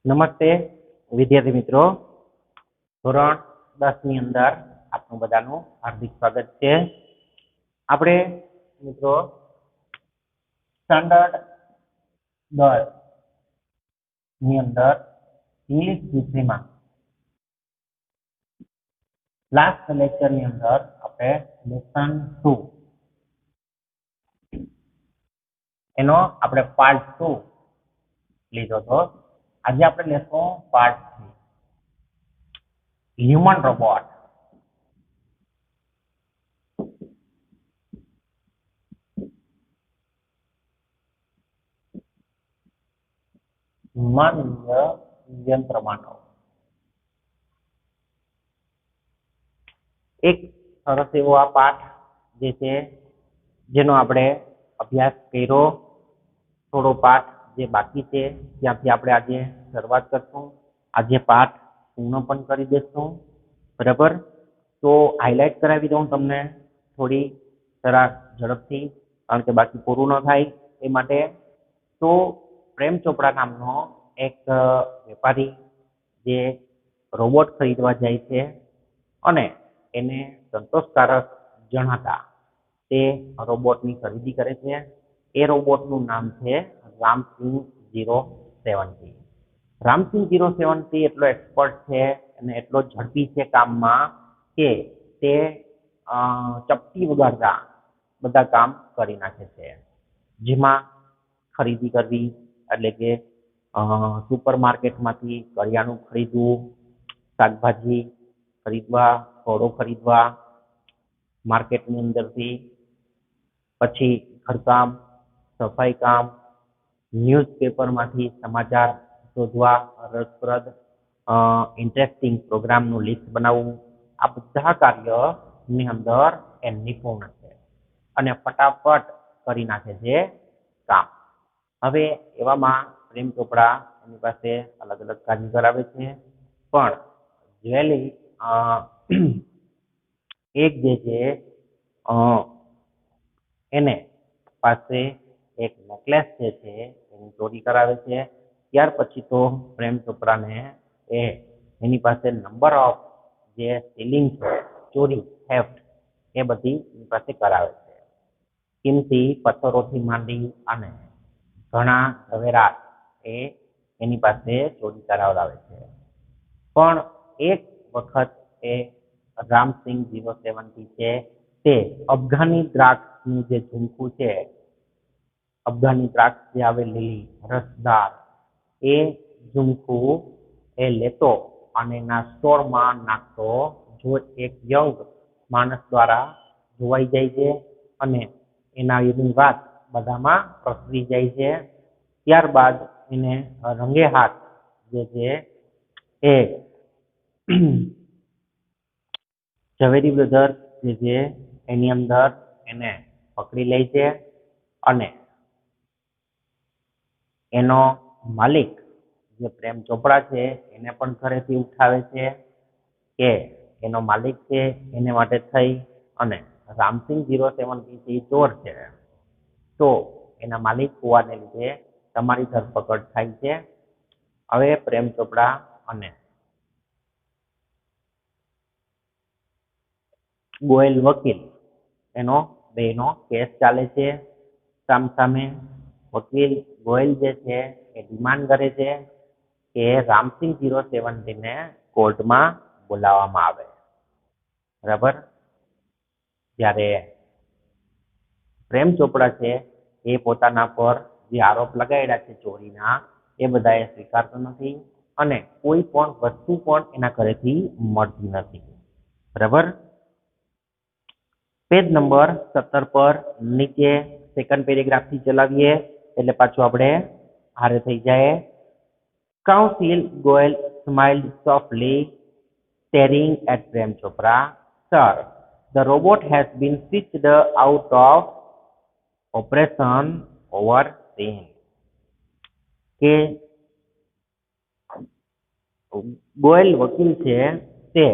નમસ્તે વિદ્યાર્થી મિત્રો, ધોરણ 10 ની અંદર આપનું બધાનું હાર્દિક સ્વાગત છે. આપણે મિત્રો સ્ટાન્ડર્ડ 10 ની અંદર ઇંગ્લિશ વિષયમાં લાસ્ટ લેક્ચર ની અંદર આપણે લેસન 2 એનો આપણે પાર્ટ 2 લીધો હતો. આજે આપણે લેશું પાર્ટ 3 હ્યુમન રોબોટ. માનવીય યંત્ર માનવ. એક સરસ એવો આ પાઠ જે છે જેનો આપણે અભ્યાસ કર્યો. થોડો પાઠ જે બાકી છે ત્યાંથી આપણે આજે શરૂઆત કરશું. આજે પાઠ પૂર્ણ પણ કરી દેશું. બરાબર, તો હાઇલાઇટ કરાવી દઉં તમને થોડી જરા ઝડપથી, કારણ કે બાકી પૂરું ન થાય એ માટે. તો પ્રેમ ચોપડા નામનો એક વેપારી જે રોબોટ ખરીદવા જાય છે અને એને સંતોષકારક જણાતા તે રોબોટની ખરીદી કરે છે. એ રોબોટનું નામ છે રામસિંગ 070. રામસિંગ 070 એટલો એક્સપર્ટ છે અને એટલો ઝડપી છે કામમાં કે તે ચપટી વગાડતા બધા કામ કરી નાખે છે. જેમાં ખરીદી કરવી એટલે કે સુપર માર્કેટમાંથી કરિયાણું ખરીદવું, શાકભાજી ખરીદવા, ફળો ખરીદવા માર્કેટની અંદરથી, પછી ઘરકામ, સફાઈ કામ, ન્યૂઝપેપરમાંથી સમાચાર શોધવા, રસપ્રદ ઇન્ટરેસ્ટિંગ પ્રોગ્રામનું લિસ્ટ બનાવવું, આ બધા કાર્યની અંદર એ નિપુણ છે અને ફટાફટ કરી નાખે છે કામ. હવે એવામાં પ્રેમ ચોપડા એની પાસે અલગ અલગ કાર્ય કરાવે છે, પણ જ્વેલી એક જે છે એને પાસે એક નેકલેસ જે છે એની ચોરી કરાવે છે. ત્યાર પછી તો પ્રેમ ચોપડાને એની પાસે નંબર ઓફ જે સ્ટીલિંગ છે, ચોરી, થેફ્ટ, એ બધી એની પાસે કરાવે છે. કિંમતી પથ્થરોથી માંડી અને ઘણા ઝવેરાત એ એની પાસે ચોરી કરાવડાવે છે. પણ એક વખત એ રામસિંગ 070 છે તે અફઘાની દ્રાક્ષનું જે ઝુમખું છે, અફઘાની દ્રાક્ષ જે આવે લીલી રસદાર, એ ઝુમખું એ લેતો અને એના સ્ટોરમાં નાખતો. જો એક યંગ માણસ દ્વારા જોવાઈ જાય છે અને એની વાત બધામાં પ્રસરી જાય છે. ત્યારબાદ એને રંગે હાથ જે છે એ ઝવેરી બ્રધર્સ જે છે એની અંદર એને પકડી લે છે અને એનો માલિક જે પ્રેમ ચોપડા છે એને પણ ઘરેથી ઉઠાવે છે કે એનો માલિક છે એને માટે થઈ અને રામસિંગ 070 ચોર છે, તો એના માલિક હોવાને લીધે તમારી ધરપકડ થાય છે. હવે પ્રેમ ચોપડા અને ગોયલ વકીલ એનો બેનો કેસ ચાલે છે સામસામે. વકીલ ગોયલ જે છે એ ડિમાન્ડ કરે છે કે રામસિંગ 070 ને કોર્ટમાં બોલાવવામાં આવે. બરાબર, જ્યારે પ્રેમ ચોપડા છે એ પોતાના પર જે આરોપ લગાડ્યા છે ચોરીના, એ બધાએ સ્વીકારતો નથી અને કોઈ પણ વસ્તુ પણ એના ઘરેથી મળતી નથી. બરાબર, પેજ નંબર 17 પર નીચે સેકન્ડ પેરેગ્રાફથી ચલાવીએ એટલે પાછું આપણે હારે થઈ જાય. Council Goyal smiled softly, staring at Prem Chopra. Sir, the robot has been switched out of operation overseen. કે ગોયલ વકીલ છે તે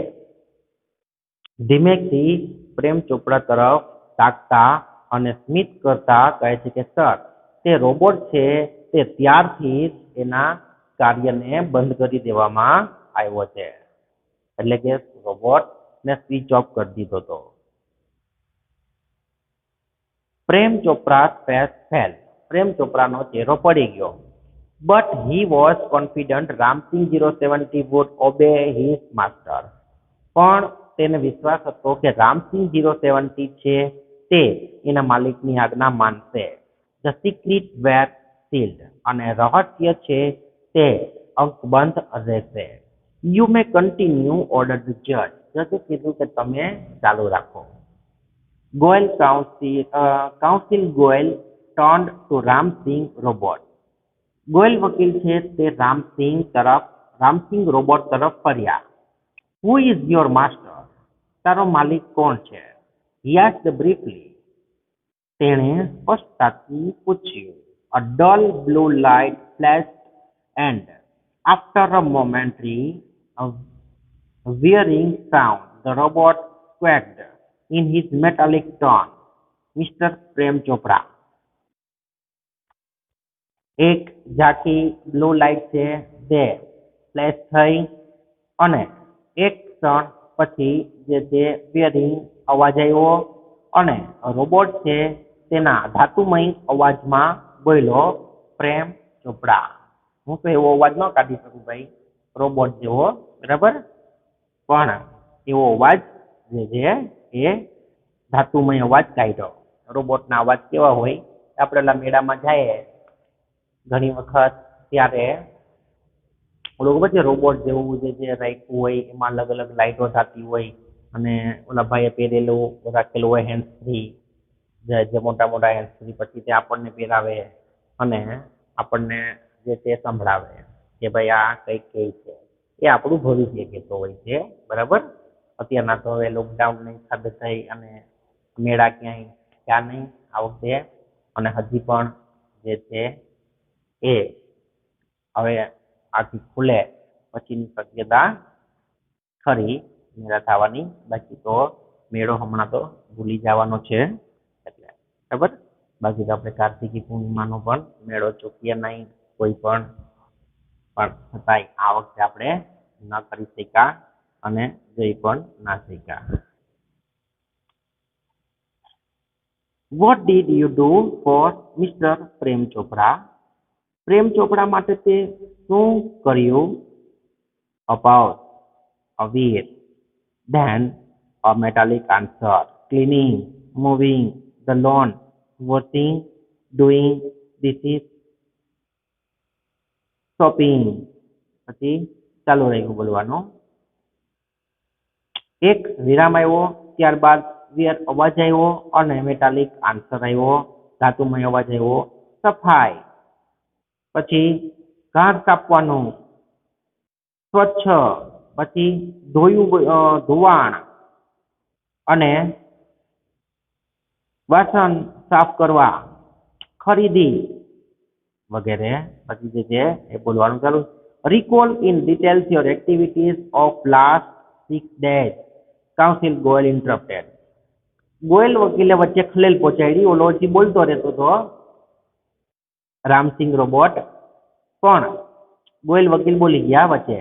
ધીમેથી પ્રેમ ચોપડા તરફ તાકતા અને સ્મિત કરતા કહે છે કે સર, તે રોબોટ છે તે ત્યારથી જ એના કાર્યને બંધ કરી દેવામાં આવ્યો છે. એટલે કે રોબોટને સ્વિચ ઓફ કરી દીધો હતો. પ્રેમ ચોપરા's face fell. પ્રેમ ચોપરાનો ચહેરો પડી ગયો. But he was confident Ramsing 070 would obey his master. પણ તેને વિશ્વાસ હતો કે રામસિંહ 070 છે તે એના માલિકની આજ્ઞા માનશે. The secret were sealed. અને રહસ્ય છે તે અંકબંધ રહેશે. You may continue, ordered the judge. જજે કીધું કે તમે ચાલુ રાખો. Counsel Goel turned to Ramsing robot. Goyal વકીલ છે તે રામસિંગ રોબોટ તરફ ફર્યા. Who is your master? તારો માલિક કોણ છે? He asked briefly. તેણે સ્પષ્ટતાથી પૂછ્યું. A dull blue light flashed and after a momentary whirring sound, the robot squawked in his metallic tone, Mr. Prem Chopra. એક ઝાંખી બ્લુ લાઇટ છે તે ફ્લેશ થઈ અને એક ક્ષણ પછી જે છે વેરિંગ અવાજ આવ્યો અને રોબોટ છે તેના ધાતુમય અવાજમાં બોલ્યો, પ્રેમ ચોપડા. હું તો એવો અવાજ ન કાઢી શકું ભાઈ રોબોટ જેવો, બરાબર, પણ એવો અવાજ જે છે એ ધાતુમય અવાજ કાઢ્યો. રોબોટના અવાજ કેવા હોય? આપણે ઓલા મેળામાં જઈએ ઘણી વખત ત્યારે ઓલું ખબર છે રોબોટ જેવું જે રાખ્યું હોય એમાં અલગ અલગ લાઈટો થતી હોય અને ઓલા ભાઈએ પહેરેલું રાખેલું હોય હેન્ડ ફ્રી, જે મોટા મોટા હેન્ડ ફ્રી, પછી તે આપણને પહેરાવે અને આપણને જે તે સંભળાવે કે ભાઈ આ કંઈક કે છે. એ આપણું ભવિષ્ય કહેતો હોય છે, બરાબર. અત્યારના તો હવે લોકડાઉનની સાથે થઈ અને મેળા ક્યાંય ત્યાં નહીં આ વખતે, અને હજી પણ જે છે એ હવે આથી ખુલે પછીની શક્યતા ખરી મેળા થવાની. બાકી તો મેળો હમણાં તો ભૂલી જવાનો છે એટલે, બરાબર. બાકી તો આપણે કાર્તિકી પૂર્ણિમાનો પણ મેળો ચૂકીએ નહીં કોઈ પણ છતાંય આ વખતે આપણે ન કરી શક્યા અને જઈ પણ ના શક્યા. What did you do for Mr. Prem Chopra? પ્રેમ ચોપડા માટે તે શું કર્યું? About a wheel, then a metallic answer, cleaning, moving the lawn, washing, doing dishes, shopping. પછી ચાલુ રહ્યું બોલવાનું. એક વિરામ આવ્યો, ત્યારબાદ અવાજ આવ્યો અને મેટાલિક આન્સર આવ્યો, ધાતુમય અવાજ આવ્યો, સફાઈ. પછી ઘાસ કાપવાનું, સ્વચ્છ, પછી ધોવાણ અને વાસણ સાફ કરવા, ખરીદી વગેરે. પછી જે છે એ બોલવાનું ચાલુ. Recall in details your activities of last 6 days. Counsel Goel interrupted. Goyal વકીલે વચ્ચે ખલેલ પહોંચાડી. ઓલો હજી બોલતો રહેતો હતો રામસિંગ રોબોટ, પણ ગોયલ વકીલ બોલી ગયા વચ્ચે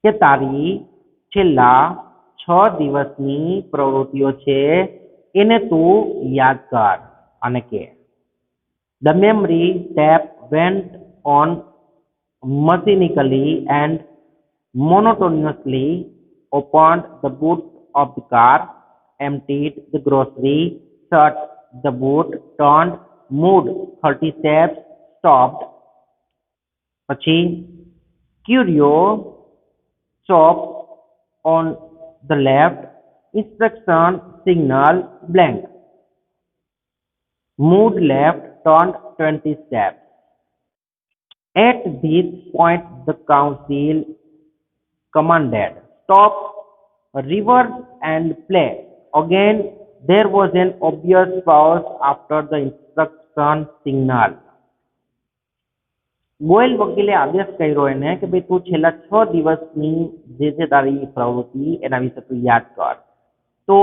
કે તારી છેલ્લા 6 દિવસની પ્રવૃત્તિઓ છે એને તું યાદ કર અને કે. The memory tap went on mechanically and monotonously, opened the boot of the car, emptied the grocery, shut the boot, turned, moved 30 steps, stopped. પછી curio shop on the left, instruction signal blank, moved left, turned 20 steps. At this point the council commanded, stop, reverse and play. Again there was an obvious pause after the instruction signal. Goyal વકીલે આદેશ કર્યો એને કે ભાઈ તું છેલ્લા 6 દિવસની જે છે તારી પ્રવૃત્તિ એના વિશે તું યાદ કર. તો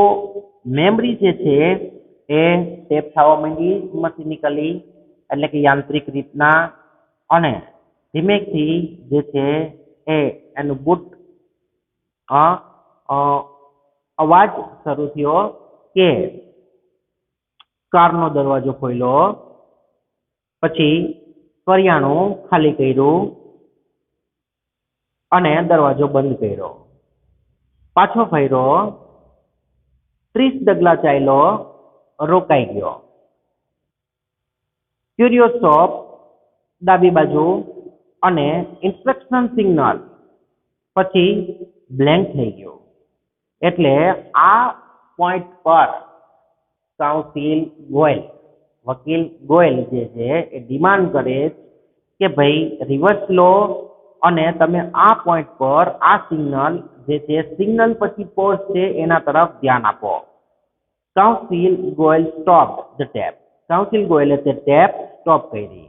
મેમરી જે છે એ ટેપ થવા માંડી મશીનિકલી, એટલે કે યાંત્રિક રીતના, અને ધીમેકથી જે છે એનું બુટ અવાજ શરૂ થયો કે કારનો દરવાજો ખોલ્યો, પછી કરિયાણું ખાલી કર્યું અને દરવાજો બંધ કર્યો. પાછો ફર્યો, 30 ડગલા ચાલ્યો, રોકાઈ ગયો. ક્યુરિયસ શોપ ડાબી બાજુ અને ઇન્સ્ટ્રક્શન સિગ્નલ પછી બ્લેન્ક થઈ ગયો. એટલે આ પોઈન્ટ પર કાઉન્સિલ ગોયલ, વકીલ ગોયલ જે છે એ ડિમાન્ડ કરે કે ભાઈ રિવર્સ લો અને તમે આ પોઈન્ટ પર આ સિગ્નલ જે છે સિગ્નલ પછી પોઝ છે એના તરફ ધ્યાન આપો. Council Goyal stop the tape. Council ગોયલે તે ટેપ સ્ટોપ કરી.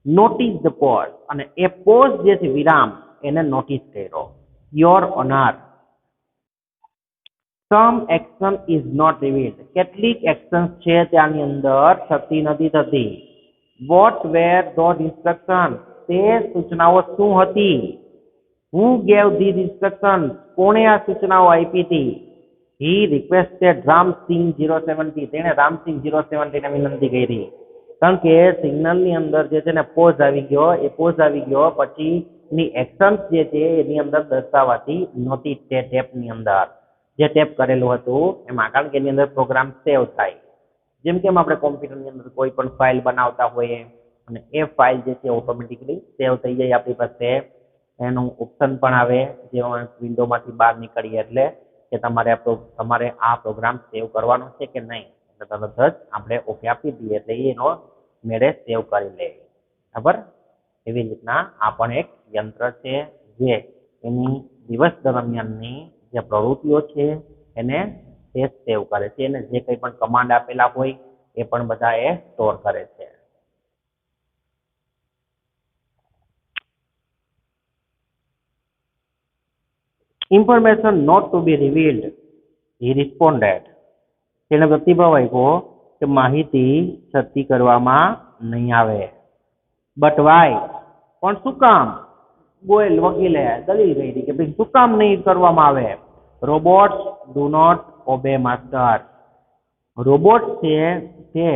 નોટિસ ધ પોઝ, અને એ પોઝ જે છે વિરામ એને નોટિસ કર્યો. Your honour, some action is not revealed. કેટલીક એક્શન છે ત્યાંની અંદર થતી નથી થતી. વોટ વેર ધોઝ ઇન્સ્ટ્રક્શન, તે સૂચનાઓ શું હતી? હુ ગેવ ધીઝ ઇન્સ્ટ્રક્શન, કોણે આ સૂચનાઓ આપી હતી? હી રિક્વેસ્ટેડ રામસિંહ 070, તેણે રામસિંહ 070 ને વિનંતી કરી. કારણ કે સિગ્નલની અંદર જે છે ને પોઝ આવી ગયો, એ પોઝ આવી ગયો પછી ની એક્શન્સ જે છે એની અંદર દર્શાવાતી નહોતી તે ટેપની અંદર. જે ટેપ કરેલું હતું એમાં, કારણ કે એની અંદર પ્રોગ્રામ સેવ થાય. જેમ કે આપણે કોમ્પ્યુટરની અંદર કોઈ પણ ફાઇલ બનાવતા હોઈએ અને એ ફાઇલ જે છે ઓટોમેટિકલી સેવ થઈ જાય આપણી પાસે. એનું ઓપ્શન પણ આવે જે વિન્ડોમાંથી બહાર નીકળીએ એટલે કે તમારે આ પ્રોગ્રામ સેવ કરવાનો છે કે નહીં, એટલે તરત જ આપણે ઓકે આપી દઈએ એટલે એનો મેળે સેવ કરી લે. બરાબર? એવી રીતના આ પણ એક યંત્ર છે જે એની દિવસ દરમિયાનની જે પ્રવૃત્તિઓ છે એને તે સેવ કરે છે. એને જે કંઈ પણ કમાન્ડ આપેલા હોય એ પણ બધા એ સ્ટોર કરે છે. Information not to be revealed, he responded. તેને પ્રતિભાવ આપ્યો કે માહિતી છતી કરવામાં નહીં આવે. બટ વાય, પણ શું કામ? ગોયલ વકીલે દલીલ કરી કે ભાઈ શું કામ નહીં કરવામાં આવે? Robots do not obey master. Robot છે તે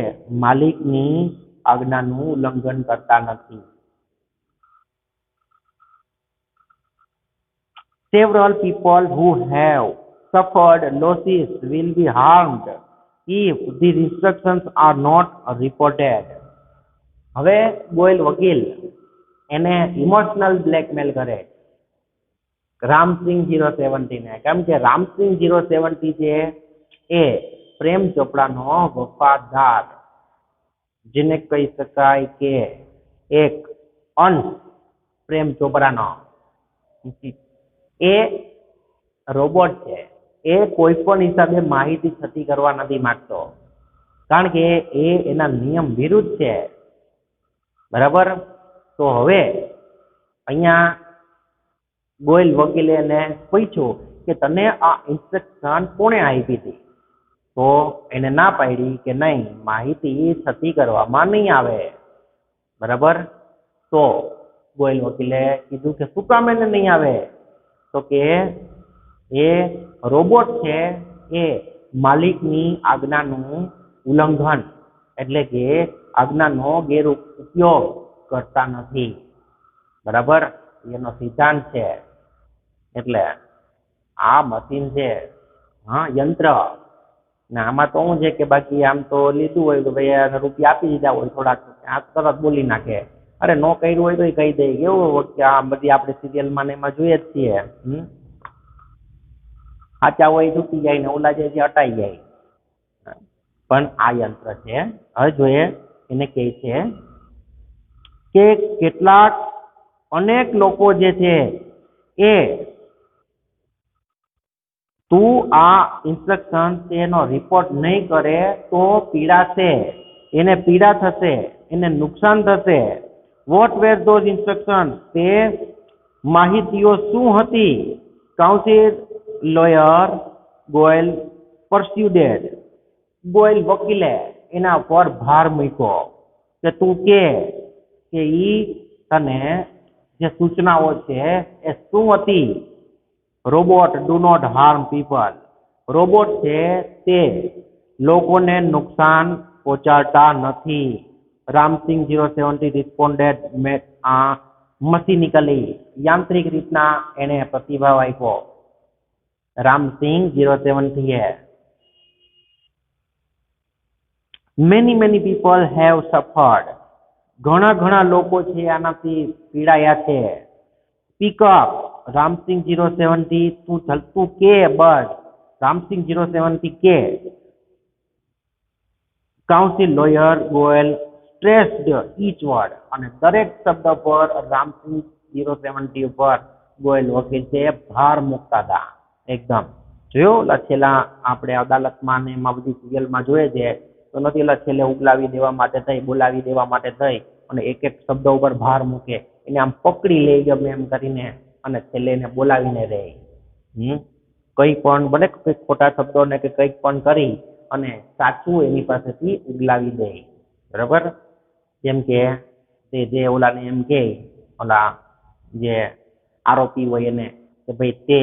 માલિકની આજ્ઞાનું ઉલ્લંઘન કરતા નથી. Several people who have suffered losses will be harmed if these instructions are not reported. હવે ગોયલ વકીલ એને ઇમોશનલ બ્લેકમેલ કરે રામસિંહ 070 ને. કેમ કે રામસિંહ 070 છે એ પ્રેમ ચોપડાનો વફાદાર, જેને કહી શકાય કે એક અંશ પ્રેમ ચોપડાનો એ રોબોટ છે. એ કોઈ પણ હિસાબે માહિતી છતી કરવા નથી માંગતો, કારણ કે એ એના નિયમ વિરુદ્ધ છે. બરાબર? તો હવે અહીંયા ગોયલ વકીલે એને પૂછ્યું કે તને આ ઇન્સ્ટ્રક્શન કોણે આપી હતી? તો એને ના પાડી કે નહીં, માહિતી છતી કરવામાં નહીં આવે. બરાબર? તો ગોયલ વકીલે કીધું કે શું કામ એને નહીં આવે? તો કે એ રોબોટ છે એ માલિકની આજ્ઞાનું ઉલ્લંઘન એટલે કે આજ્ઞાનો ગેરઉપયોગ કરતા નથી. બરાબર? એનો સિદ્ધાંત છે. એટલે આ મશીન છે, હા, યંત્ર. ને આમાં તો શું છે કે બાકી આમ તો લીધું હોય તો ભાઈ રૂપિયા આપી દીધા હોય થોડાક, આ તરત બોલી નાખે. અરે નો કર્યું હોય તો એ કહી દે. કેવું કે આ બધી આપણે સિરિયલમાં ને એમાં જોઈએ જ છીએ. સાચા હોય છૂટી જાય ને ઓલા જે છે હટાઈ જાય. પણ આ યંત્ર છે. હવે જોઈએ એને કહે છે કે કેટલાક અનેક લોકો જે છે એ તું આ ઇન્સ્ટ્રક્શન તેનો રિપોર્ટ નહીં કરે તો પીડાશે, એને પીડા થશે, એને નુકસાન થશે. વોટ વેર ધોઝ ઇન્સ્ટ્રક્શન, તે માહિતીઓ શું હતી? Counsel lawyer Goyal persuaded. Goyal વકીલે એના પર ભાર મૂક્યો કે તું કે ઈ તને જે સૂચનાઓ છે એ શું હતી? Robot do not harm people. Robot છે તે લોકોને નુકસાન પહોંચાડતા નથી. રામસિંગ 070 રિસ્પોન્ડેડ મશીનિકલી. યાંત્રિક રીતના એને પ્રતિભાવ આપ્યો. રામસિંગ 070 એ many people have suffered. ઘણા લોકો છે આનાથી પીડાયા છે. Speak up. રામસિંગ 070 તું કે બસ. રામસિંગ 070 કે. Council lawyer Goyal stressed each word. અને દરેક શબ્દ પર રામસિંગ 070 પર ગોયલ વકીલ છે ભાર મૂકતા હતા. એકદમ જોયો છેલ્લા આપણે અદાલતમાં ને એમાં બધી સિરિયલમાં જોઈએ છે તો નથી છેલ્લે ઉગલાવી દેવા માટે થઈ, બોલાવી દેવા માટે થઈ અને એક એક શબ્દ ઉપર ભાર મૂકે, એને આમ પકડી લે ગમે એમ કરીને અને છેલ્લે એને બોલાવીને રહે. કઈ પણ ભલે કઈ ખોટા શબ્દોને કે કંઈક પણ કરી અને સાચું એની પાસેથી ઉગલાવી દે. બરાબર? જેમ કે જે ઓલાને એમ કે ઓલા જે આરોપી હોય એને કે ભાઈ તે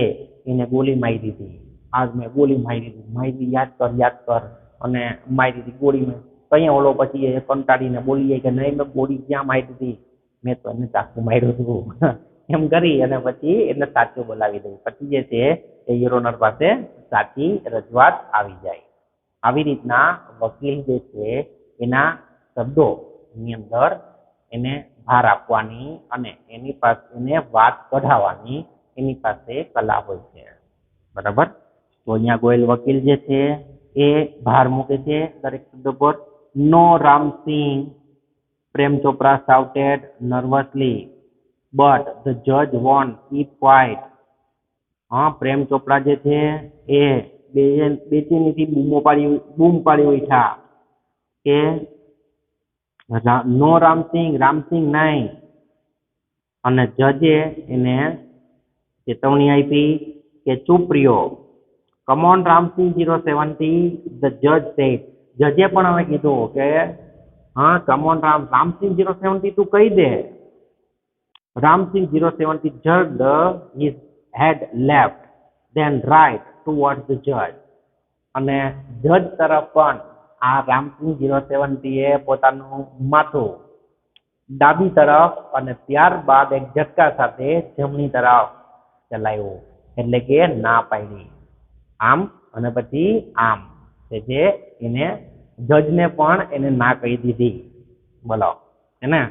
એને ગોળી મારી દીધી, આજ મેં ગોળી મારી દીધી, યાદ કર અને મારી દીધી ગોળી. કઈ ઓલો પછી એ કંટાળીને બોલીએ કે નહીં મેં ગોળી ક્યાં મારી દીધી, મેં તો એને ચાકુ માર્યું હતું. એમ કરી અને પછી એને સાચું બોલાવી દઉં. પછી જે છે એ યુરોનર પાસે સાચી રજૂઆત આવી જાય. આવી રીતના વકીલ જે છે એના શબ્દોની અંદર એને ભાર આપવાની અને એની પાસે એને વાત કઢાવવાની એની પાસે કલા હોય છે. બરાબર? તો અહીંયા ગોયલ વકીલ જે છે એ ભાર મૂકે છે દરેક શબ્દ પર. નો Ram Singh, Prem Chopra shouted nervously, but the judge won't keep quiet. હા, પ્રેમ ચોપરા જે છે એ બેચેનીથી બૂમ પાડી ઉઠ્યા કે નો રામસિંગ, રામસિંગ નહીં. અને જજે એને ચેતવણી આપી કે ચૂપ રહ્યો. Come on Ram Singh 070, the judge said. જજે પણ હવે કીધું કે હા કમ ઓન રામસિંગ 070 તું કહી દે. Ram Singh 070 jerked his head left, then right towards the judge. અને જજ તરફ પણ આ રામસિંગ 070 એ પોતાનું માથું ડાબી તરફ અને ત્યારબાદ એક ઝટકા સાથે જમણી તરફ ચલાવ્યું. એટલે કે ના પાડી. આમ અને પછી આમ જે એને જજને પણ એને ના કહી દીધી. બોલો એને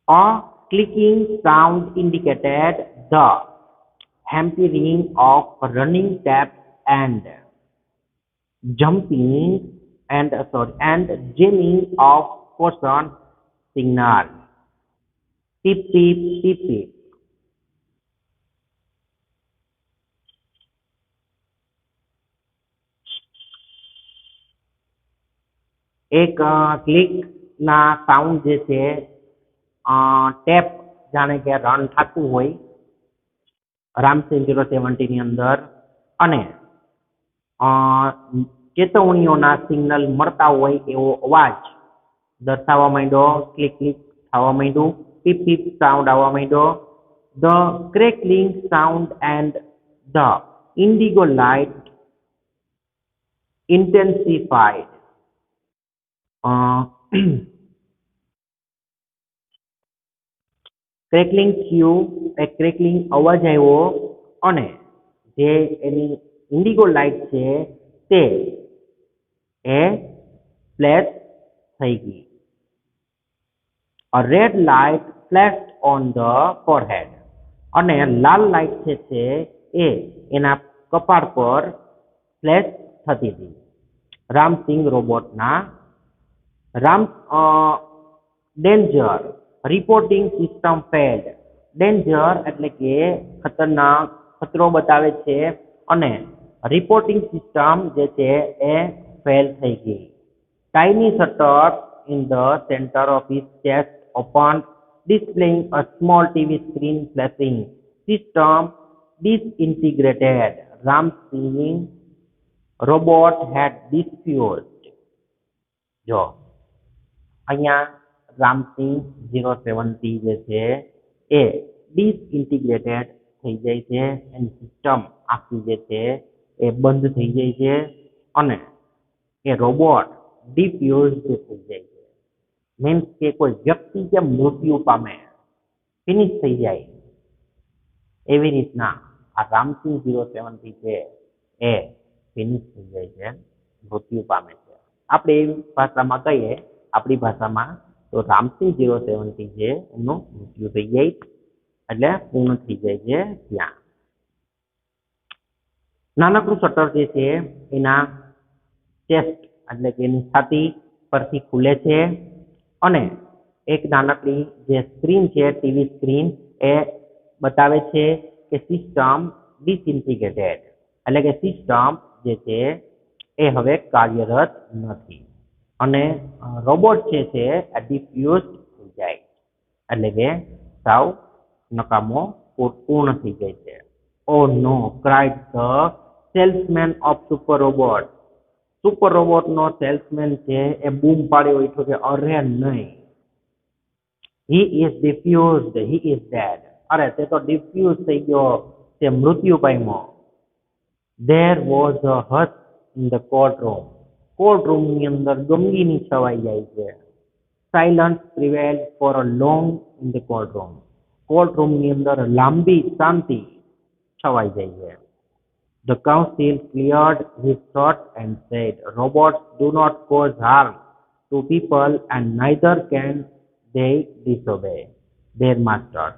a clicking sound indicated the hampering of running taps and jumping and jamming of caution signal. Tip tip tip tip. એક ક્લિક ના સાઉન્ડ જે છે ટેપ જાણે કે રન થતું હોય રામસિંગ 070 ની અંદર અને ચેતવણીઓના સિગ્નલ મળતા હોય એવો અવાજ દર્શાવવા માંડ્યો. ક્લિક ક્લિક થવા માંડ્યું. પીપ પીપ સાઉન્ડ આવવા માંડ્યો. The crackling sound and the indigo light intensified. Crackling થયું, એક ક્રેકલિંગ અવાજ આવ્યો અને જે એની ઇન્ડિગો લાઇટ છે તે એ ફ્લેશ થઈ ગઈ. A red light flashed on the forehead. અને લાલ લાઇટ છે એ એના કપાળ પર ફ્લેશ થતી હતી. રામસિંગ રોબોટના danger reporting system failed. Danger એટલે કે ખતરનાક, ખતરો બતાવે છે અને રિપોર્ટિંગ સિસ્ટમ જે છે એ ફેલ થઈ ગઈ. Tiny shutter in the center of his chest opened, displaying a small TV screen flashing. System disintegrated. Ramsing robot had diffused. જો અહીંયા રામસિંહ 070 જે છે એ ડિસઇન્ટિગ્રેટેડ થઈ જાય છે, એની સિસ્ટમ આખી જે છે એ બંધ થઈ જાય છે અને એ રોબોટ ડિફ્યુઝ થઈ જાય છે. મીન્સ કે કોઈ વ્યક્તિ જે મૃત્યુ પામે, ફિનિશ થઈ જાય, એવી રીતના આ રામસિંહ 070 છે એ ફિનિશ થઈ જાય છે, મૃત્યુ પામે છે. આપણે એવી ભાષામાં કહીએ, આપણી ભાષામાં તો રામસિંહ 070 છે એનું મૃત્યુ થઈ જાય એટલે પૂર્ણ થઈ જાય છે ત્યાં. નાનકડું શટર જે છે એના ચેસ્ટ એટલે કે એની છાતી પરથી ખુલે છે અને એક નાનકડી જે સ્ક્રીન છે, ટીવી સ્ક્રીન, એ બતાવે છે કે સિસ્ટમ ડિસઇન્ટિગ્રેટેડ એટલે કે સિસ્ટમ જે છે એ હવે કાર્યરત નથી અને રોબોટ જે છે આ ડિફ્યુઝ થઈ જાય એટલે કે સાવ નકામો પૂર્ણ થઈ જાય છે. Oh no, cried the salesman of super robot. Super robot નો સેલ્સમેન છે એ બૂમ પાડી ઉઠ્યો કે અરે નહીં, he is diffused, he is dead. અરે તે તો ડિફ્યુઝ થઈ ગયો, તે મૃત્યુ પામ્યો. There was a hush in the courtroom. Courtroom ની અંદર ગમગીની છવાઈ જાય છે. Silence prevailed for a long in the courtroom. Courtroom ની અંદર લાંબી શાંતિ છવાઈ જાય છે. The counsel cleared his throat and said, robots do not cause harm to people and neither can they disobey their master.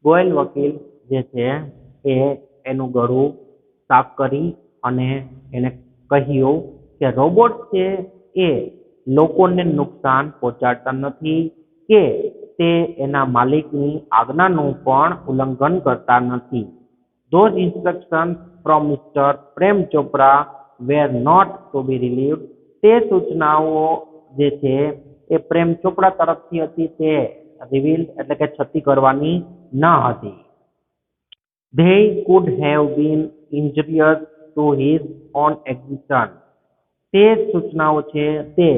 Goyal વકીલ જે છે એ એનું ગળું સાફ કરી અને એને કહ્યું કે રોબોટ છે એ લોકોને નુકસાન પહોંચાડતા નથી કે તે એના માલિકની આજ્ઞાનું પણ ઉલ્લંઘન કરતા નથી. Those instructions from Mr. Prem Chopra were not to be relieved. તે સૂચનાઓ જે છે એ પ્રેમ ચોપડા તરફથી હતી, તે રિવીલ એટલે કે છતી કરવાની ન હતી. They could have been injurious to his own existence. તે સૂચનાઓ છે તે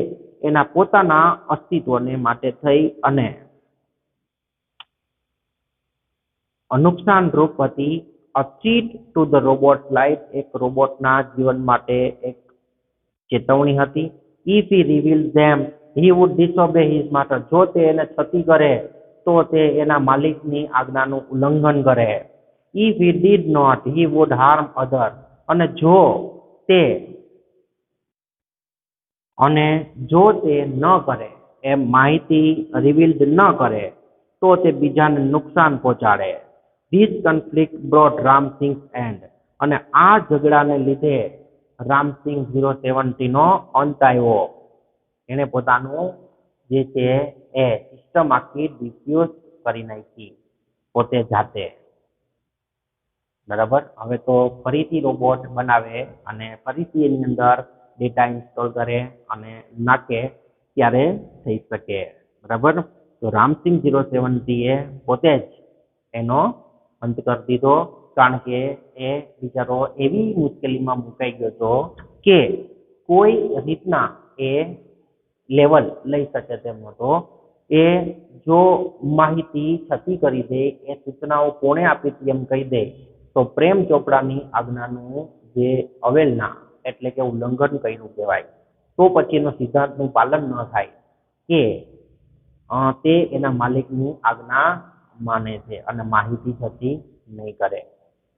એના પોતાના અસ્તિત્વને માટે થઈ અને નુકસાનરૂપ હતી. A cheat to the robot's life. એક રોબોટના જીવન માટે એક ચેતવણી હતી. If he reveals them, he would disobey his master. જો તે એને છતી કરે તો તે એના માલિકની આજ્ઞાનું ઉલ્લંઘન કરે. If he did not, he would harm others. અને જો તે ન કરે, એ માહિતી રિવીલ્ડ ન કરે તો તે બીજાને નુકસાન પહોંચાડે. This conflict brought Ram Singh's end. અને આ ઝઘડાને લીધે રામસિંહ 070 નો અંત આવ્યો. એને પોતાનું જે છે એ સિસ્ટમ આખી ડિફ્યુઝ કરી નાખી પોતે જાતે. બરાબર. હવે તો ફરીથી રોબોટ બનાવે અને ફરીથી એની અંદર ડેટા ઇન્સ્ટોલ કરે અને નાખે ત્યારે થઈ શકે. બરાબર. તો રામસિંહ 070 એ પોતે જ એનો અંત કરી દીધો, કારણ કે એ બિચારો એવી મુશ્કેલીમાં મુકાઈ ગયો હતો કે કોઈ રીતના એ લેવલ લઈ શકે તેમ નહોતો. એ જો માહિતી છતી કરી દે, એ સૂચનાઓ કોણે આપી હતી એમ કહી દે તો પ્રેમ ચોપડાની આજ્ઞાનું જે અવેલના એટલે કે ઉલ્લંઘન કર્યું કહેવાય. તો પછી એનો સિદ્ધાંતનું પાલન ન થાય કે તે એના માલિકની આજ્ઞા માને છે અને માહિતી છતી નહીં કરે.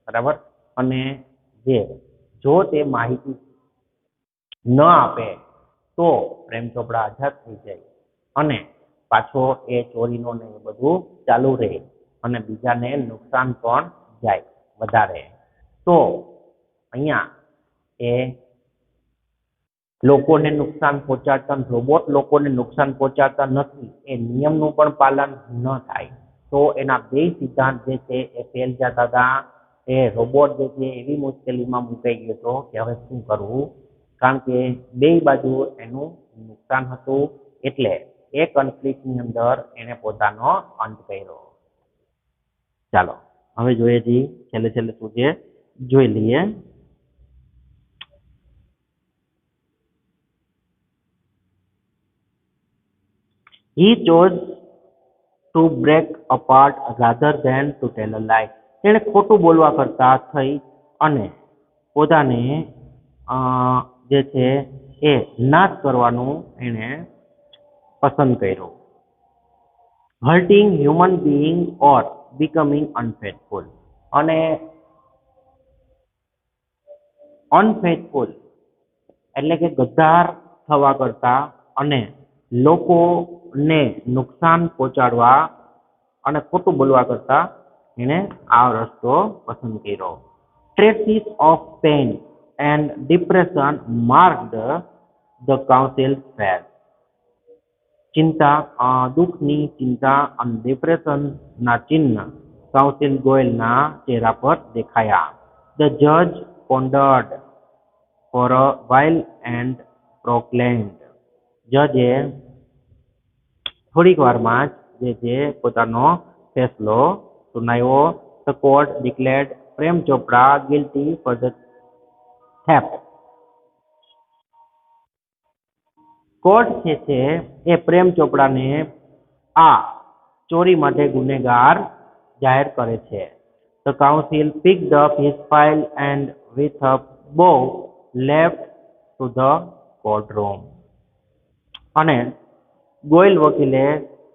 બરાબર. અને જો તે માહિતી ન આપે તો પ્રેમ ચોપડા આઝાદ થઈ જાય અને પાછો એ ચોરીનો ને એ બધું ચાલુ રહે અને બીજાને નુકસાન પણ જાય વધારે. તો અહીંયા એ લોકોને નુકસાન પહોંચાડતા, રોબોટ લોકોને નુકસાન પહોંચાડતા નથી, એ નિયમનું પણ પાલન ન થાય તો એના બે સિદ્ધાંત જે છે એ ફેલ જતા હતા. એ રોબોટ જે છે એવી મુશ્કેલીમાં મુકાઈ ગયો હતો કે હવે શું કરવું, કારણ કે બે બાજુ એનું નુકસાન હતું. એટલે એ કન્ફ્લિક્ટની અંદર એને પોતાનો અંત કર્યો. ચાલો હવે જોઈએ છીએ છેલ્લે શું છે જોઈ લઈએ. He chose to break apart rather than to tell a lie. તેણે ખોટું બોલવા કરતા થઈ અને પોતાને જે છે એ નાશ કરવાનું એણે પસંદ કર્યું. Hurting human being or becoming unfaithful. અને અનફેથફુલ એટલે કે ગદ્દાર થવા કરતા અને લોકોને નુકસાન પહોંચાડવા અને ખોટું બોલવા કરતા એને આ રસ્તો પસંદ કર્યો. Traces of pain and depression marked the council's face. દુઃખની ચિંતા અને ડિપ્રેશનના ચિહ્ન કાઉન્સિલ ગોયલના ચહેરા પર દેખાયા. The judge pondered for a while and proclaimed. જજે થોડીક વારમાં જ જે છે પોતાનો ફેસલો સુનાવ્યો. The court declared Prem Chopra guilty for the theft. Court જે છે એ પ્રેમ ચોપડાને આ ચોરી માટે ગુનેગાર જાહેર કરે છે. The council picked up his file and with a bow left to the courtroom. અને ગોયલ વકીલે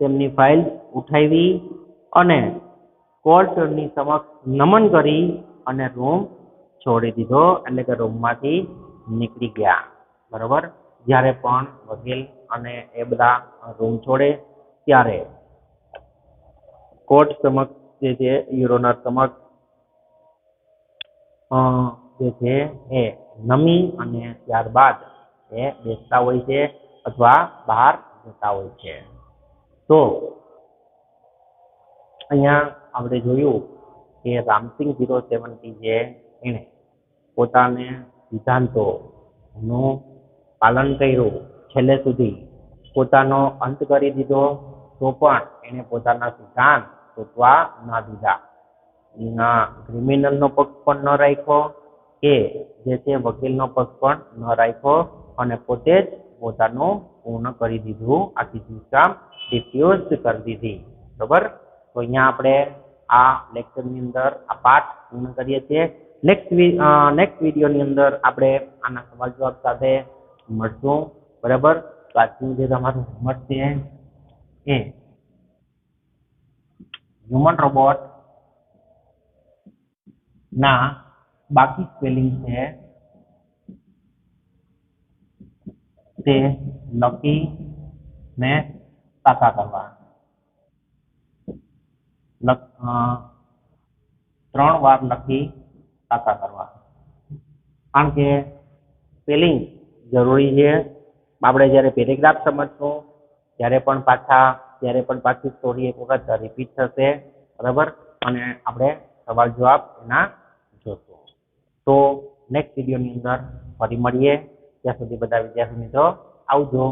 તેમની ફાઇલ ઉઠાવી અને કોર્ટની સમક્ષ નમન કરી અને રૂમ છોડી દીધો એટલે કે રૂમમાંથી નીકળી ગયા. બરાબર. જ્યારે પણ વકીલ અને એ બધા રૂમ છોડે ત્યારે કોર્ટ સમક્ષ જે છે યુરોનર સમક્ષ જે છે એ નમી અને ત્યારબાદ એ બેસતા હોય છે અથવા બહાર જતા હોય છે. તો અહીંયા આપણે જોયું કે રામસિંગ 070 જે એણે પોતાને સિદ્ધાંતોનું પાલન કર્યું છેલ્લે સુધી પોતાનો અંત કરી દીધો તો પણ એને પોતાના સિદ્ધાંત તોડવા ન દીધા. ક્રિમિનલનો પક્ષ પણ ન રાખ્યો કે જે છે વકીલનો પક્ષ પણ ન રાખ્યો અને પોતે જ પોતાનું પૂર્ણ કરી દીધું. આખી સિસ્ટમ ડિફ્યુઝ કરી દીધી. બરાબર. તો અહીંયા આપણે આ લેક્ચરની અંદર આ પાઠ પૂર્ણ કરીએ છીએ. નેક્સ્ટ વિડીયોની અંદર આપણે આના સવાલ જવાબ સાથે મળશું. બરાબર. તો આજનું જે તમારું હોમવર્ક છે એ હ્યુમન રોબોટ ના બાકી સ્પેલિંગ છે તે લખી ને પાકા કરવા. 3 વાર લખી પાકા કરવા. કારણ કે સ્પેલિંગ જરૂરી છે. આપણે જ્યારે પેરેગ્રાફ સમજશું ત્યારે પણ પાછી સ્ટોરી એક વખત રિપીટ થશે. બરાબર. અને આપણે સવાલ જવાબ એના જોશું. તો નેક્સ્ટ વિડીયોની અંદર ફરી મળીએ. ત્યાં સુધી બધા વિદ્યાર્થી મિત્રો આવજો.